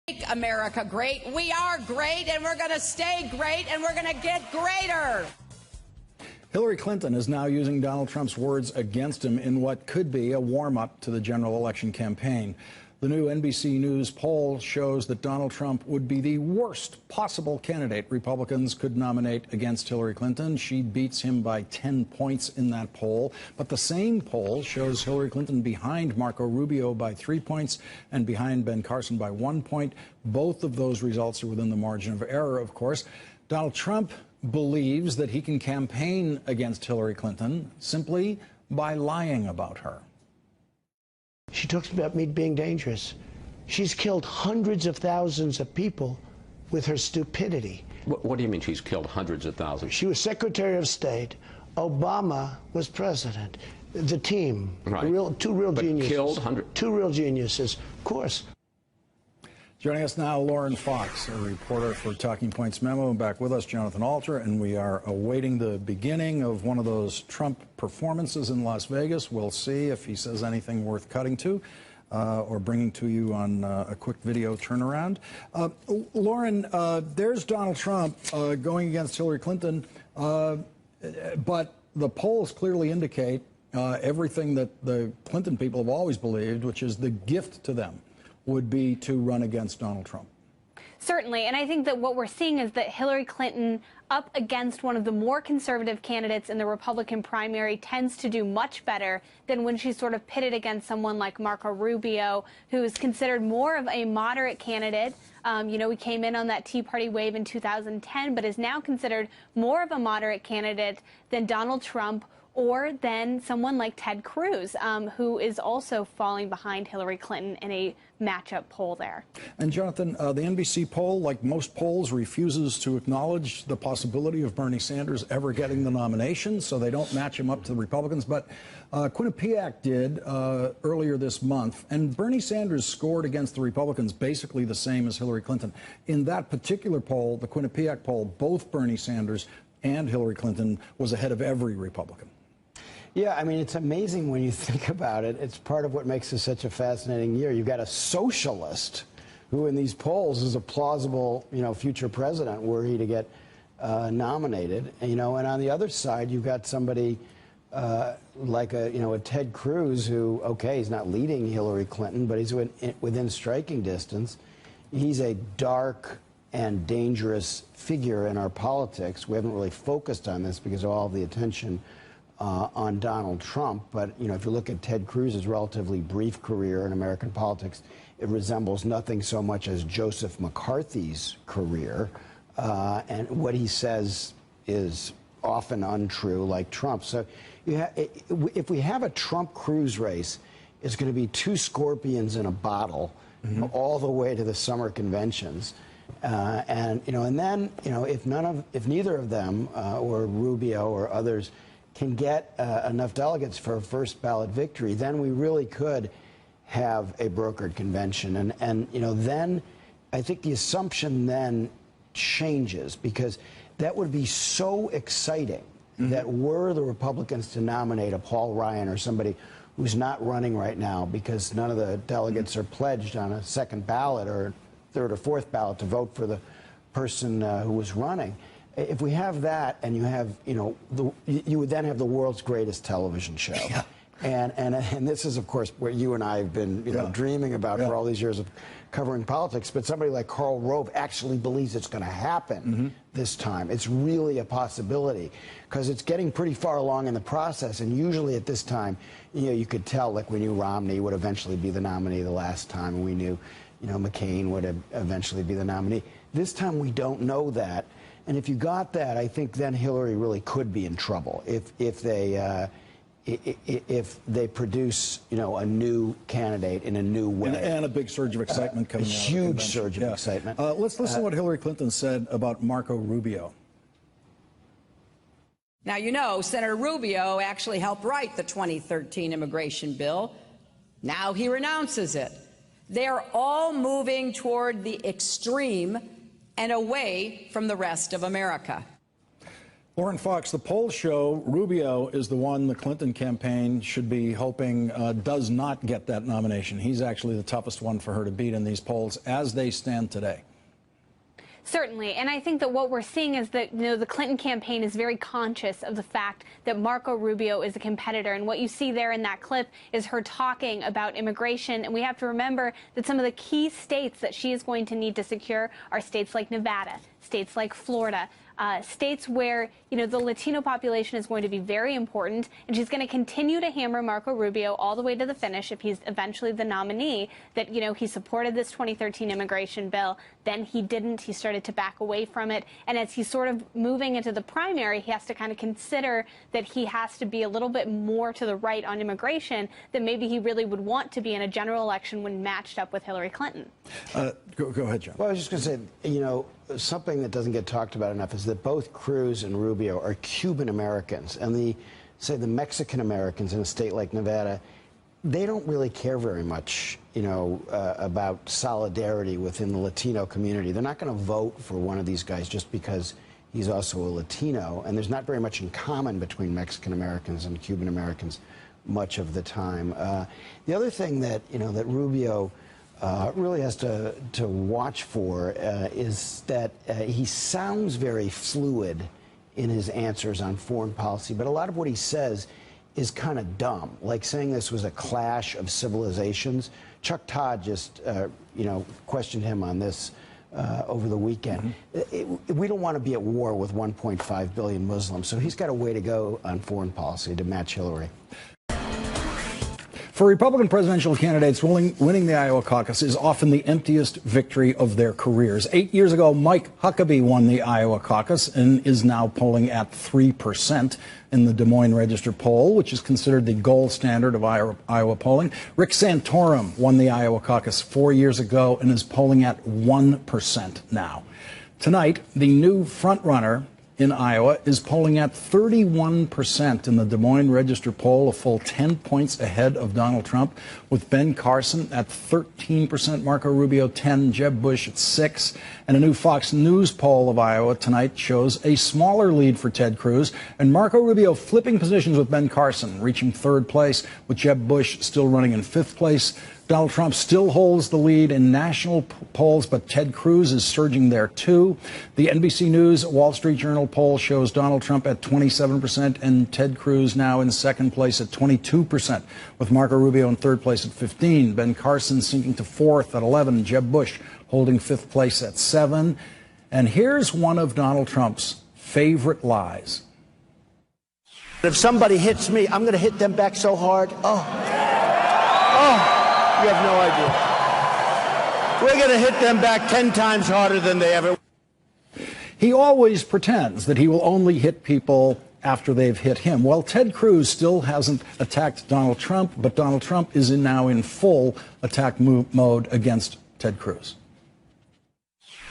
Make America great. We are great, and we're going to stay great, and we're going to get greater. Hillary Clinton is now using Donald Trump's words against him in what could be a warm-up to the general election campaign. The new NBC News poll shows that Donald Trump would be the worst possible candidate Republicans could nominate against Hillary Clinton. She beats him by 10 points in that poll. But the same poll shows Hillary Clinton behind Marco Rubio by 3 points and behind Ben Carson by 1 point. Both of those results are within the margin of error, of course. Donald Trump believes that he can campaign against Hillary Clinton simply by lying about her. She talks about me being dangerous. She's killed hundreds of thousands of people with her stupidity. What do you mean she's killed hundreds of thousands? She was Secretary of State. Obama was president. The team, right. Two real geniuses. Killed hundreds. Two real geniuses, of course. Joining us now, Lauren Fox, a reporter for Talking Points Memo. Back with us, Jonathan Alter, and we are awaiting the beginning of one of those Trump performances in Las Vegas. We'll see if he says anything worth cutting to or bringing to you on a quick video turnaround. Lauren, there's Donald Trump going against Hillary Clinton, but the polls clearly indicate everything that the Clinton people have always believed, which is the gift to them would be to run against Donald Trump. Certainly, and I think that what we're seeing is that Hillary Clinton, up against one of the more conservative candidates in the Republican primary, tends to do much better than when she's sort of pitted against someone like Marco Rubio, who is considered more of a moderate candidate. You know, he came in on that Tea Party wave in 2010, but is now considered more of a moderate candidate than Donald Trump or than someone like Ted Cruz, who is also falling behind Hillary Clinton in a matchup poll there. And Jonathan, the NBC poll, like most polls, refuses to acknowledge the possibility of Bernie Sanders ever getting the nomination, so they don't match him up to the Republicans. But Quinnipiac did earlier this month, and Bernie Sanders scored against the Republicans basically the same as Hillary Clinton. In that particular poll, the Quinnipiac poll, both Bernie Sanders and Hillary Clinton was ahead of every Republican. Yeah, I mean, it's amazing when you think about it. It's part of what makes this such a fascinating year. You've got a socialist who in these polls is a plausible, future president were he to get nominated. And on the other side, you've got somebody like a Ted Cruz who, okay, he's not leading Hillary Clinton, but he's within striking distance. He's a dark and dangerous figure in our politics. We haven't really focused on this because of all the attention on Donald Trump, but if you look at Ted Cruz's relatively brief career in American politics, it resembles nothing so much as Joseph McCarthy's career, and what he says is often untrue, like Trump. So if we have a Trump-Cruz race, it's going to be two scorpions in a bottle, all the way to the summer conventions. And then if neither of them or Rubio or others can get enough delegates for a first ballot victory, then we really could have a brokered convention. And then I think the assumption then changes, because that would be so exciting that were the Republicans to nominate a Paul Ryan or somebody who's not running right now because none of the delegates are pledged on a second ballot or third or fourth ballot to vote for the person who was running. If we have that, and you have, you would then have the world's greatest television show. Yeah. And this is, of course, what you and I have been, dreaming about for all these years of covering politics. But somebody like Karl Rove actually believes it's going to happen this time. It's really a possibility, because it's getting pretty far along in the process. And usually at this time, you could tell, like we knew Romney would eventually be the nominee the last time, and we knew, McCain would eventually be the nominee. This time we don't know that. And if you got that, I think then Hillary really could be in trouble if they produce, a new candidate in a new way. And a big surge of excitement coming out. A huge surge of excitement. Let's listen to what Hillary Clinton said about Marco Rubio. Now, Senator Rubio actually helped write the 2013 immigration bill. Now he renounces it. They're all moving toward the extreme and away from the rest of America. Lauren Fox, the polls show Rubio is the one the Clinton campaign should be hoping does not get that nomination. He's actually the toughest one for her to beat in these polls as they stand today. Certainly, and I think that what we're seeing is that the Clinton campaign is very conscious of the fact that Marco Rubio is a competitor, and what you see there in that clip is her talking about immigration. And we have to remember that some of the key states that she is going to need to secure are states like Nevada, states like Florida, states where the Latino population is going to be very important, and she's going to continue to hammer Marco Rubio all the way to the finish if he's eventually the nominee. That he supported this 2013 immigration bill, then he didn't. He started to back away from it, and as he's sort of moving into the primary, he has to kind of consider that he has to be a little bit more to the right on immigration than maybe he really would want to be in a general election when matched up with Hillary Clinton. Go ahead, John. Well, I was just going to say, something that doesn't get talked about enough is that both Cruz and Rubio are Cuban Americans, and the Mexican Americans in a state like Nevada, they don't really care very much, about solidarity within the Latino community. They're not going to vote for one of these guys just because he's also a Latino, and there's not very much in common between Mexican Americans and Cuban Americans much of the time. The other thing that that Rubio really has to watch for is that he sounds very fluid in his answers on foreign policy, but a lot of what he says is kind of dumb, like saying this was a clash of civilizations. Chuck Todd just, questioned him on this over the weekend. We don't want to be at war with 1.5 billion Muslims, so he's got a way to go on foreign policy to match Hillary. For Republican presidential candidates, winning the Iowa caucus is often the emptiest victory of their careers. 8 years ago, Mike Huckabee won the Iowa caucus and is now polling at 3% in the Des Moines Register poll, which is considered the gold standard of Iowa polling. Rick Santorum won the Iowa caucus 4 years ago and is polling at 1% now. Tonight, the new frontrunner in Iowa is polling at 31% in the Des Moines Register poll, a full 10 points ahead of Donald Trump, with Ben Carson at 13%, Marco Rubio 10%, Jeb Bush at 6%. And a new Fox News poll of Iowa tonight shows a smaller lead for Ted Cruz, and Marco Rubio flipping positions with Ben Carson, reaching 3rd place, with Jeb Bush still running in 5th place. Donald Trump still holds the lead in national polls, but Ted Cruz is surging there too. The NBC News Wall Street Journal poll shows Donald Trump at 27% and Ted Cruz now in 2nd place at 22%, with Marco Rubio in 3rd place at 15%. Ben Carson sinking to 4th at 11%. Jeb Bush holding 5th place at 7%. And here's one of Donald Trump's favorite lies. If somebody hits me, I'm going to hit them back so hard. You have no idea. We're going to hit them back 10 times harder than they ever. He always pretends that he will only hit people after they've hit him. Well, Ted Cruz still hasn't attacked Donald Trump, but Donald Trump is now in full attack mode against Ted Cruz.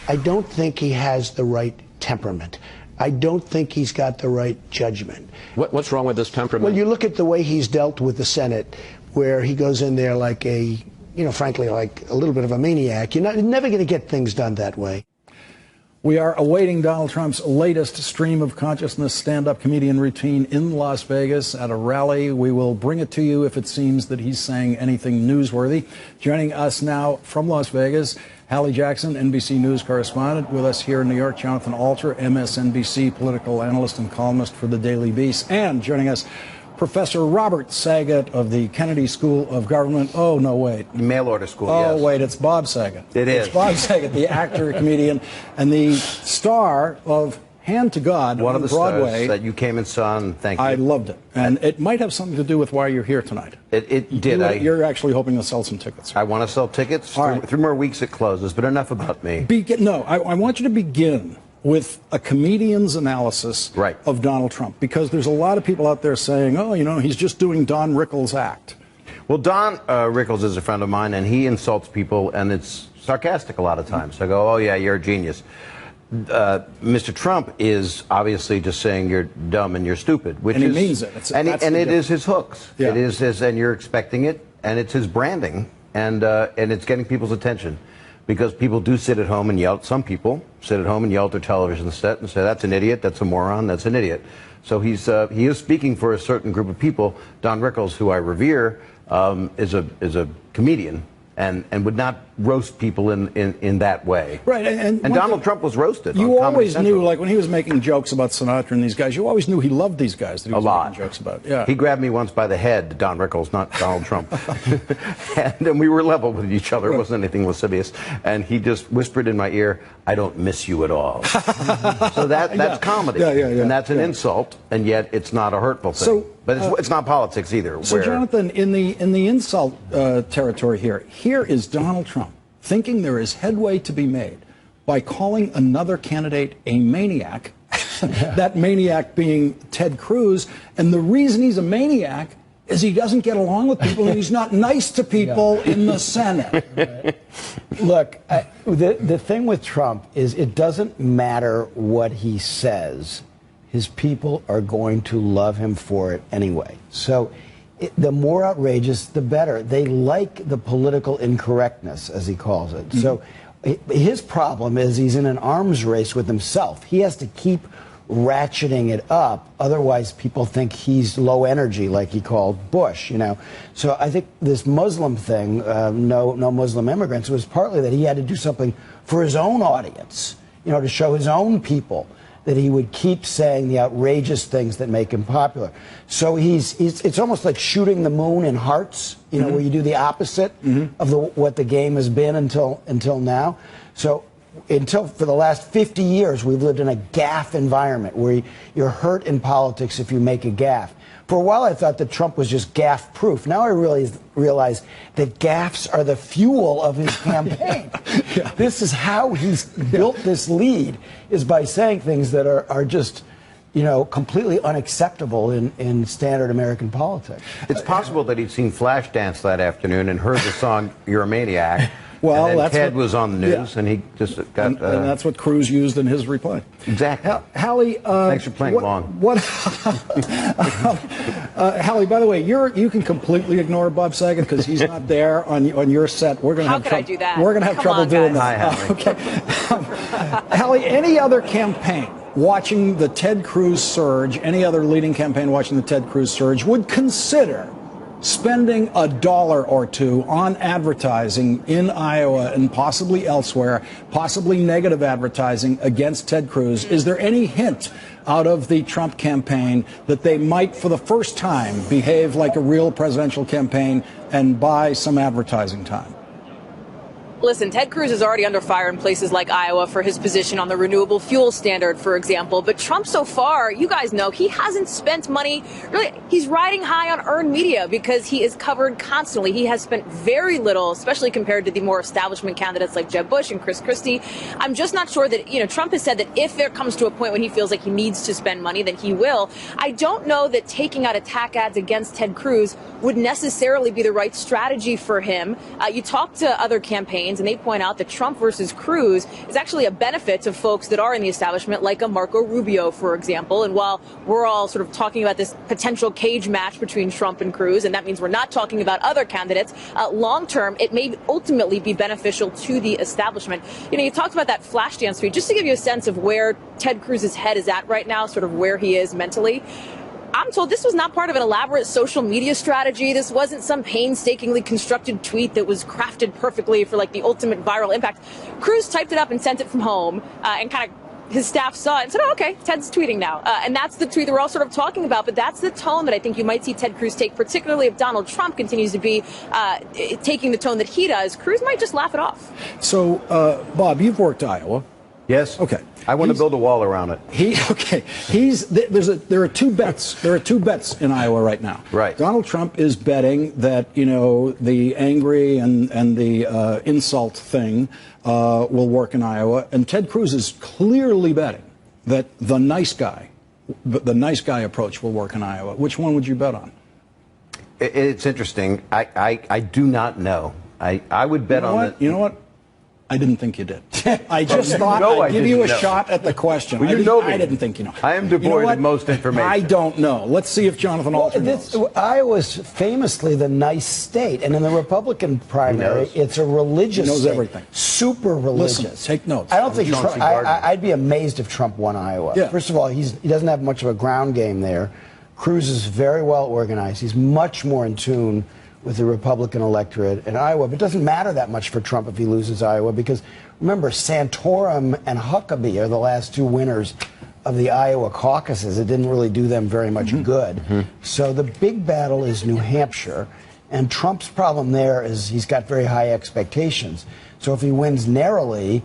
I don't think he has the right temperament. I don't think he's got the right judgment. What's wrong with this temperament? Well, you look at the way he's dealt with the Senate, where he goes in there like frankly, like a little bit of a maniac. You're never going to get things done that way. We are awaiting Donald Trump's latest stream of consciousness stand-up comedian routine in Las Vegas at a rally. We will bring it to you if it seems that he's saying anything newsworthy. Joining us now from Las Vegas, Hallie Jackson, NBC News correspondent. With us here in New York, Jonathan Alter, MSNBC political analyst and columnist for the Daily Beast. And joining us, Professor Robert Saget of the Kennedy School of Government. Oh, no, wait. Mail order school, Oh, yes. wait, it's Bob Saget. It is. It's Bob Saget, the actor, comedian, and the star of Hand to God One on of the Broadway. stars that you came and saw, and thank you. I loved it. And it might have something to do with why you're here tonight. It did. You're actually hoping to sell some tickets. I want to sell tickets. All right. 3 more weeks it closes, but enough about me. I want you to begin with a comedian's analysis of Donald Trump, because there's a lot of people out there saying, oh, he's just doing Don Rickles' act. Well, Don Rickles is a friend of mine, and he insults people, and it's sarcastic a lot of times. So I go, oh, yeah, you're a genius. Mr. Trump is obviously just saying you're dumb and you're stupid, which and he is, means it. And it is his hooks. Yeah. It is his, and you're expecting it, and it's his branding, and it's getting people's attention. because people do sit at home and yell. Some people sit at home and yell at their television set and say, "That's an idiot. That's a moron. That's an idiot." So he is speaking for a certain group of people. Don Rickles, who I revere, is a comedian. And would not roast people in that way. Right, and Donald Trump was roasted. You on Comedy always Central. knew, like when he was making jokes about Sinatra and these guys, you always knew he loved these guys that he was making jokes about. Yeah. He grabbed me once by the head, Don Rickles, not Donald Trump. and we were level with each other. It wasn't anything lascivious. And he just whispered in my ear, "I don't miss you at all." So that's comedy. Yeah. And that's an insult, and yet it's not a hurtful thing. So, but it's not politics either. So, Jonathan, in the insult territory here is Donald Trump thinking there is headway to be made by calling another candidate a maniac, that maniac being Ted Cruz. And the reason he's a maniac is he doesn't get along with people and he's not nice to people in the Senate. Look, the thing with Trump is it doesn't matter what he says. His people are going to love him for it anyway. So the more outrageous, the better. They like the political incorrectness, as he calls it. Mm-hmm. So his problem is he's in an arms race with himself. He has to keep ratcheting it up. Otherwise, people think he's low energy, like he called Bush, you know. So I think this Muslim thing, no Muslim immigrants, was partly that he had to do something for his own audience, you know, to show his own people that he would keep saying the outrageous things that make him popular. So it's almost like shooting the moon in hearts, you know, where you do the opposite of what the game has been until now. So for the last 50 years, we've lived in a gaffe environment where you're hurt in politics if you make a gaffe. For a while, I thought that Trump was just gaffe-proof. Now I realize that gaffes are the fuel of his campaign. Yeah. This is how he's built this lead, is by saying things that are just, you know, completely unacceptable in standard American politics. It's possible that he'd seen Flashdance that afternoon and heard the song "You're a Maniac." Well, and then that's Ted was on the news, and he just got. And that's what Cruz used in his reply. Exactly. Hallie, thanks for playing along. Hallie, by the way, you can completely ignore Bob Saget because he's not there on your set. We're going to have How could I do that? We're going to have Come trouble on, doing guys. that. Hi, Hallie. Okay. Hallie, any other campaign watching the Ted Cruz surge, any other leading campaign watching the Ted Cruz surge, would consider spending $1 or $2 on advertising in Iowa and possibly elsewhere, possibly negative advertising against Ted Cruz? Is there any hint out of the Trump campaign that they might, for the first time, behave like a real presidential campaign and buy some advertising time? Listen, Ted Cruz is already under fire in places like Iowa for his position on the renewable fuel standard, for example. But Trump so far, you guys know, he hasn't spent money. Really, he's riding high on earned media because he is covered constantly. He has spent very little, especially compared to the more establishment candidates like Jeb Bush and Chris Christie. I'm just not sure that, you know, Trump has said that if there comes to a point when he feels like he needs to spend money, then he will. I don't know that taking out attack ads against Ted Cruz would necessarily be the right strategy for him. You talk to other campaigns, and they point out that Trump versus Cruz is actually a benefit to folks that are in the establishment, like a Marco Rubio, for example. And while we're all sort of talking about this potential cage match between Trump and Cruz, and that means we're not talking about other candidates, long term, it may ultimately be beneficial to the establishment. You know, you talked about that Flashdance tweet, just to give you a sense of where Ted Cruz's head is at right now, sort of where he is mentally. I'm told this was not part of an elaborate social media strategy. This wasn't some painstakingly constructed tweet that was crafted perfectly for like the ultimate viral impact. Cruz typed it up and sent it from home and kind of his staff saw it and said, oh, okay, Ted's tweeting now. And that's the tweet that we're all sort of talking about. But that's the tone that I think you might see Ted Cruz take, particularly if Donald Trump continues to be taking the tone that he does. Cruz might just laugh it off. So, Bob, you've worked Iowa. Yes. Okay. I want to build a wall around it. There are two bets. There are two bets in Iowa right now. Right. Donald Trump is betting that, you know, the angry and the insult thing will work in Iowa, and Ted Cruz is clearly betting that the nice guy approach will work in Iowa. Which one would you bet on? It's interesting. I do not know. I would bet on it. You know what? I didn't think you did. I just thought I'd give you a shot at the question. Well, I didn't think you know. I am devoid of most information. I don't know. Let's see if Jonathan Alter knows. Iowa's famously the nice state, and in the Republican primary, it's a religious He knows state. everything. Super religious. Listen, take notes. I don't think Chauncey Trump, Gardner. I'd be amazed if Trump won Iowa. Yeah. First of all, he doesn't have much of a ground game there. Cruz is very well organized. He's much more in tune with the Republican electorate in Iowa. But it doesn't matter that much for Trump if he loses Iowa because, remember, Santorum and Huckabee are the last two winners of the Iowa caucuses. It didn't really do them very much good. So the big battle is New Hampshire. And Trump's problem there is he's got very high expectations. So if he wins narrowly,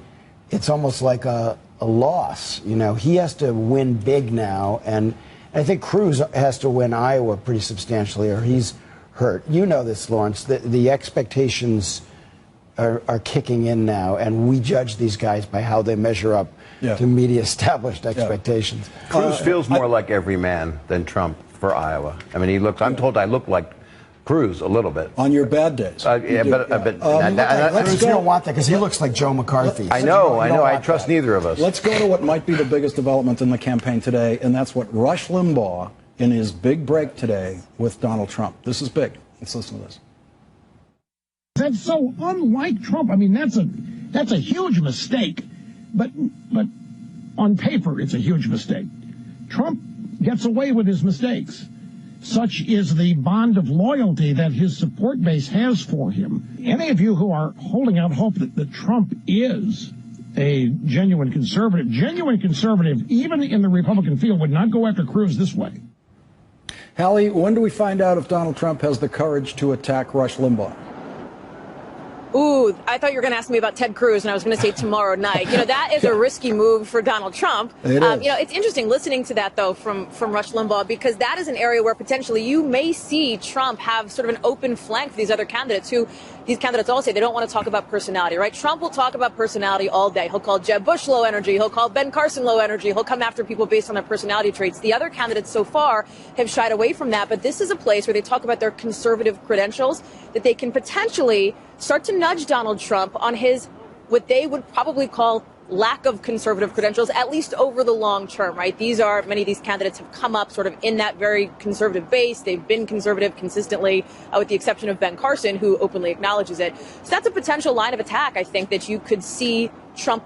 it's almost like a loss. You know, he has to win big now. And I think Cruz has to win Iowa pretty substantially or he's hurt. You know this, Lawrence. The expectations are kicking in now, and we judge these guys by how they measure up to media-established expectations. Cruz feels more like every man than Trump for Iowa. I mean, he looks. I'm told I look like Cruz a little bit. On your bad days. Yeah, but Cruz, you don't want that because he looks like Joe McCarthy. I know. I trust neither of us. Let's go to what might be the biggest development in the campaign today, and that's what Rush Limbaugh in his big break today with Donald Trump. This is big. Let's listen to this. That's so unlike Trump. I mean, that's a huge mistake. But on paper, it's a huge mistake. Trump gets away with his mistakes. Such is the bond of loyalty that his support base has for him. Any of you who are holding out hope that Trump is a genuine conservative, even in the Republican field, would not go after Cruz this way. Hallie, when do we find out if Donald Trump has the courage to attack Rush Limbaugh? Ooh, I thought you were going to ask me about Ted Cruz, and I was going to say tomorrow night. You know, that is a risky move for Donald Trump. It is. You know, it's interesting listening to that, though, from Rush Limbaugh, because that is an area where potentially you may see Trump have sort of an open flank for these other candidates who, these candidates all say they don't want to talk about personality, right? Trump will talk about personality all day. He'll call Jeb Bush low energy. He'll call Ben Carson low energy. He'll come after people based on their personality traits. The other candidates so far have shied away from that, but this is a place where they talk about their conservative credentials, that they can potentially start to nudge Donald Trump on his, what they would probably call lack of conservative credentials, at least over the long term, right? Many of these candidates have come up sort of in that very conservative base. They've been conservative consistently, with the exception of Ben Carson, who openly acknowledges it. So that's a potential line of attack, I think, that you could see Trump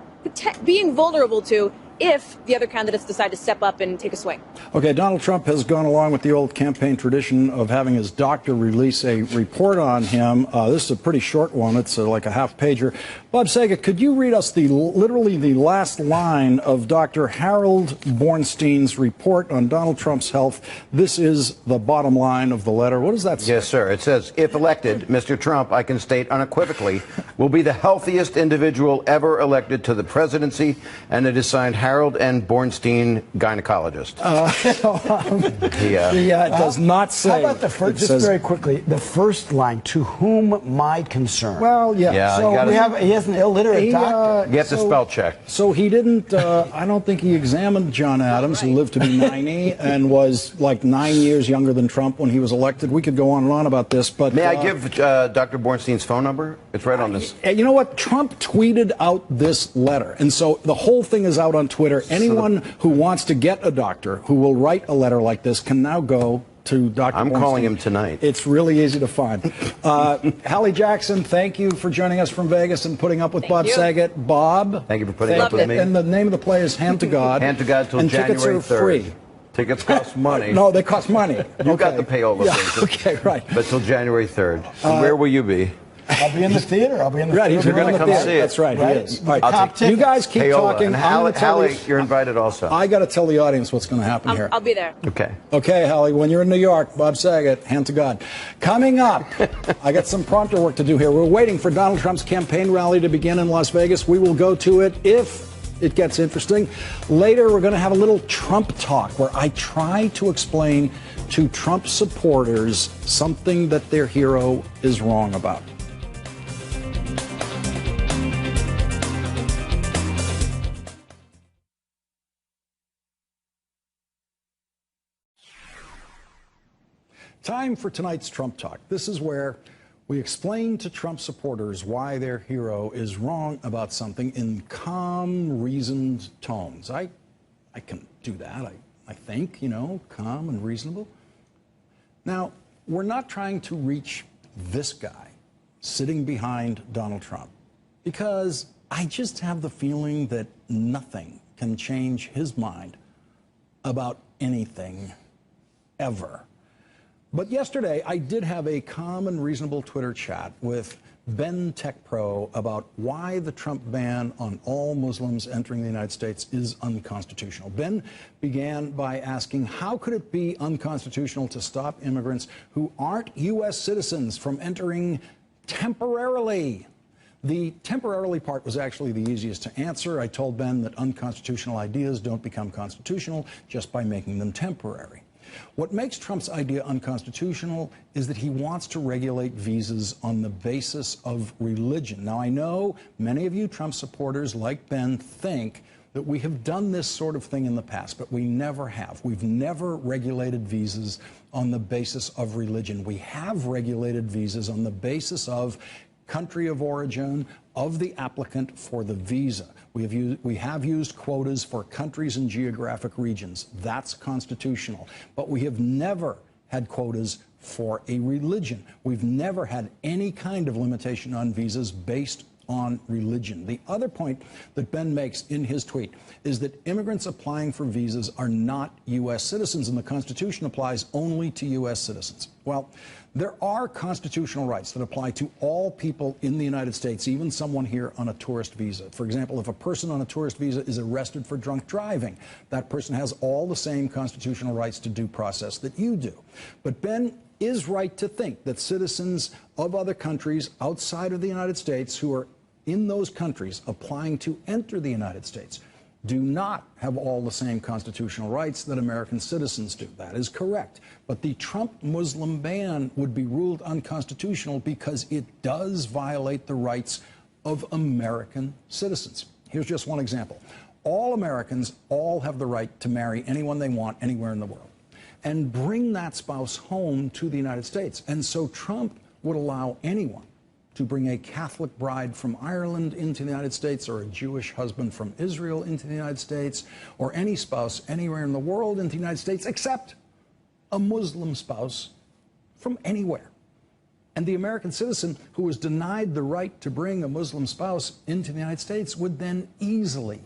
being vulnerable to if the other candidates decide to step up and take a swing. Okay, Donald Trump has gone along with the old campaign tradition of having his doctor release a report on him. This is a pretty short one. It's like a half-pager. Bob Saget, could you read us literally the last line of Dr. Harold Bornstein's report on Donald Trump's health? This is the bottom line of the letter. What does that say? Yes, sir. It says, if elected, Mr. Trump, I can state unequivocally, will be the healthiest individual ever elected to the presidency, and it is signed Harold N. Bornstein, gynecologist. It does not say. How about the first, just very quickly, the first line, to whom my concern? Well, yeah. So he has an illiterate doctor. You have to spell check. So he didn't, I don't think he examined John Adams, who lived to be 90 and was like 9 years younger than Trump when he was elected. We could go on and on about this, but... May I give Dr. Bornstein's phone number? It's right on this. You know what? Trump tweeted out this letter, and so the whole thing is out on Twitter. Anyone who wants to get a doctor who will write a letter like this can now go to Dr. I'm Bornstein. calling him tonight. It's really easy to find. Hallie Jackson, thank you for joining us from Vegas and putting up with Bob Saget. Bob, thank you for putting up with me. And the name of the play is Hand to God. Hand to God till January 3rd. And tickets are free. Tickets cost money. No, they cost money. You got the payola. Yeah, okay, right. But till January 3rd. And where will you be? I'll be in the theater. I'll be in the right, theater. You're going to come see it. That's right, right? He is. All right. You guys keep talking. And Hallie, you're invited also. I got to tell the audience what's going to happen here. I'll be there. Okay. Okay, Hallie, when you're in New York, Bob Saget, hand to God. Coming up, I got some prompter work to do here. We're waiting for Donald Trump's campaign rally to begin in Las Vegas. We will go to it if it gets interesting. Later, we're going to have a little Trump talk where I try to explain to Trump supporters something that their hero is wrong about. Time for tonight's Trump Talk. This is where We explain to Trump supporters why their hero is wrong about something in calm, reasoned tones. I can do that, I think, you know, calm and reasonable. Now, we're not trying to reach this guy sitting behind Donald Trump, because I just have the feeling that nothing can change his mind about anything, ever. But yesterday, I did have a calm and reasonable Twitter chat with Ben TechPro about why the Trump ban on all Muslims entering the United States is unconstitutional. Ben began by asking, how could it be unconstitutional to stop immigrants who aren't U.S. citizens from entering temporarily? The temporarily part was actually the easiest to answer. I told Ben that unconstitutional ideas don't become constitutional just by making them temporary. What makes Trump's idea unconstitutional is that he wants to regulate visas on the basis of religion. Now, I know many of you Trump supporters, like Ben, think that we have done this sort of thing in the past, but we never have. We've never regulated visas on the basis of religion. We have regulated visas on the basis of country of origin of the applicant for the visa. We have used quotas for countries and geographic regions. That's constitutional. But we have never had quotas for a religion. We've never had any kind of limitation on visas based on religion. The other point that Ben makes in his tweet is that immigrants applying for visas are not U.S. citizens, and the Constitution applies only to U.S. citizens. Well, there are constitutional rights that apply to all people in the United States, even someone here on a tourist visa. For example, if a person on a tourist visa is arrested for drunk driving, that person has all the same constitutional rights to due process that you do. But Ben is right to think that citizens of other countries outside of the United States who are in those countries applying to enter the United States do not have all the same constitutional rights that American citizens do. That is correct. But the Trump Muslim ban would be ruled unconstitutional because it does violate the rights of American citizens. Here's just one example. All Americans all have the right to marry anyone they want anywhere in the world and bring that spouse home to the United States. And so Trump would allow anyone to bring a Catholic bride from Ireland into the United States, or a Jewish husband from Israel into the United States, or any spouse anywhere in the world into the United States, except a Muslim spouse from anywhere. And the American citizen who was denied the right to bring a Muslim spouse into the United States would then easily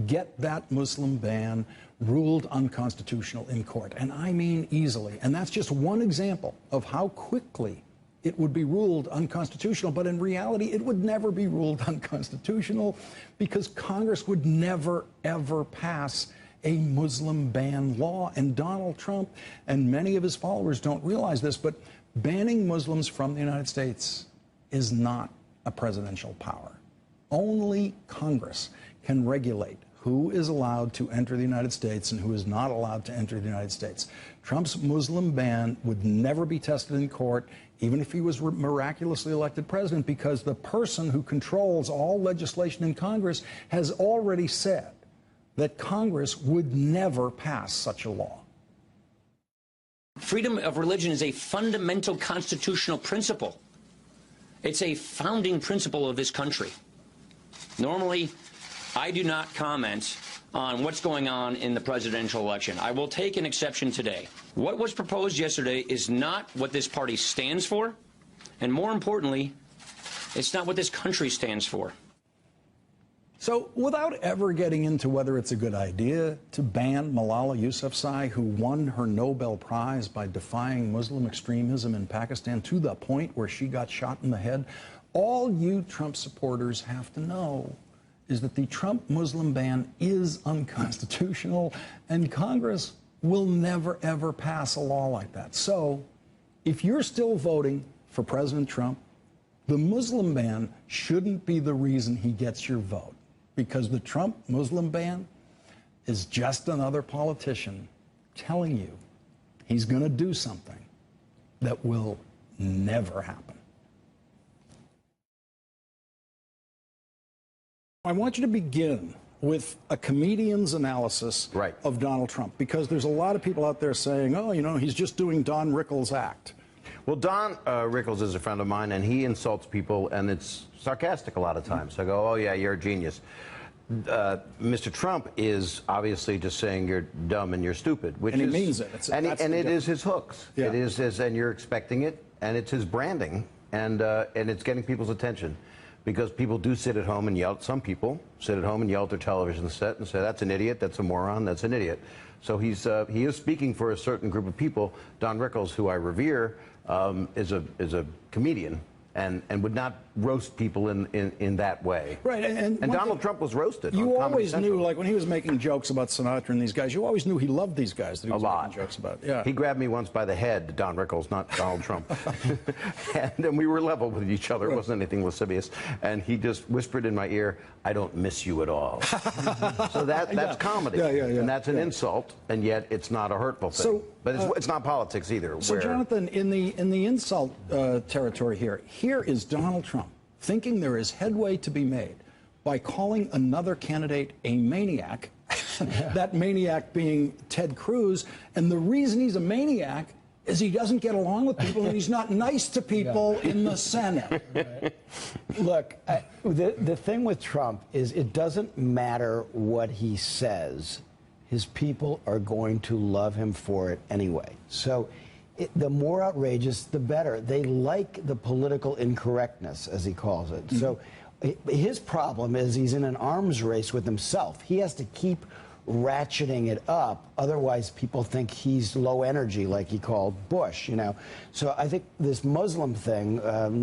get that Muslim ban ruled unconstitutional in court. And I mean easily. And that's just one example of how quickly it would be ruled unconstitutional. But in reality, it would never be ruled unconstitutional because Congress would never, ever pass a Muslim ban law. And Donald Trump and many of his followers don't realize this, but banning Muslims from the United States is not a presidential power. Only Congress can regulate who is allowed to enter the United States and who is not allowed to enter the United States. Trump's Muslim ban would never be tested in court, even if he was miraculously elected president, because the person who controls all legislation in Congress has already said that Congress would never pass such a law. Freedom of religion is a fundamental constitutional principle. It's a founding principle of this country. Normally, I do not comment on what's going on in the presidential election. I will take an exception today. What was proposed yesterday is not what this party stands for, and more importantly, it's not what this country stands for. So without ever getting into whether it's a good idea to ban Malala Yousafzai, who won her Nobel Prize by defying Muslim extremism in Pakistan to the point where she got shot in the head, all you Trump supporters have to know is that the Trump Muslim ban is unconstitutional, and Congress will never, ever pass a law like that. So if you're still voting for President Trump, the Muslim ban shouldn't be the reason he gets your vote, because the Trump Muslim ban is just another politician telling you he's going to do something that will never happen. I want you to begin with a comedian's analysis of Donald Trump, because there's a lot of people out there saying, oh, you know, he's just doing Don Rickles' act. Well, Don Rickles is a friend of mine, and he insults people, and it's sarcastic a lot of times. So I go, oh, yeah, you're a genius. Mr. Trump is obviously just saying you're dumb and you're stupid, which and he is, means it. And it is his hooks. Yeah. It is his, and you're expecting it, and it's his branding, and it's getting people's attention, because people do sit at home and yell. Some people sit at home and yell at their television set and say, "That's an idiot. That's a moron. That's an idiot." So he is speaking for a certain group of people. Don Rickles, who I revere, is a comedian. And would not roast people in that way. Right, and Donald Trump was roasted. You on Comedy always Central. knew, like when he was making jokes about Sinatra and these guys, you always knew he loved these guys that he was making jokes about. Yeah. He grabbed me once by the head, Don Rickles, not Donald Trump. And then we were level with each other. It wasn't anything lascivious. And he just whispered in my ear, "I don't miss you at all." So that's comedy. Yeah. And that's an insult, and yet it's not a hurtful thing. So, but it's not politics either. So, Jonathan, in the insult territory here is Donald Trump thinking there is headway to be made by calling another candidate a maniac, that maniac being Ted Cruz. And the reason he's a maniac is he doesn't get along with people and he's not nice to people in the Senate. Right. Look, the thing with Trump is it doesn't matter what he says. His people are going to love him for it anyway. So the more outrageous, the better. They like the political incorrectness, as he calls it. Mm-hmm. So his problem is he's in an arms race with himself. He has to keep ratcheting it up. Otherwise, people think he's low energy, like he called Bush, you know. So I think this Muslim thing,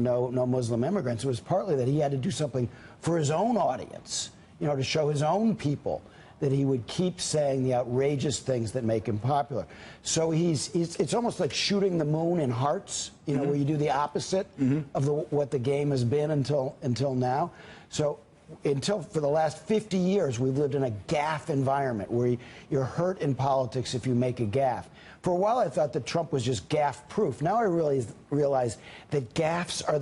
no Muslim immigrants, was partly that he had to do something for his own audience, you know, to show his own people that he would keep saying the outrageous things that make him popular. So it's almost like shooting the moon in hearts, you know, where you do the opposite of what the game has been until now. So for the last 50 years, we've lived in a gaffe environment where you're hurt in politics if you make a gaffe. For a while, I thought that Trump was just gaffe-proof. Now I realize that gaffes are the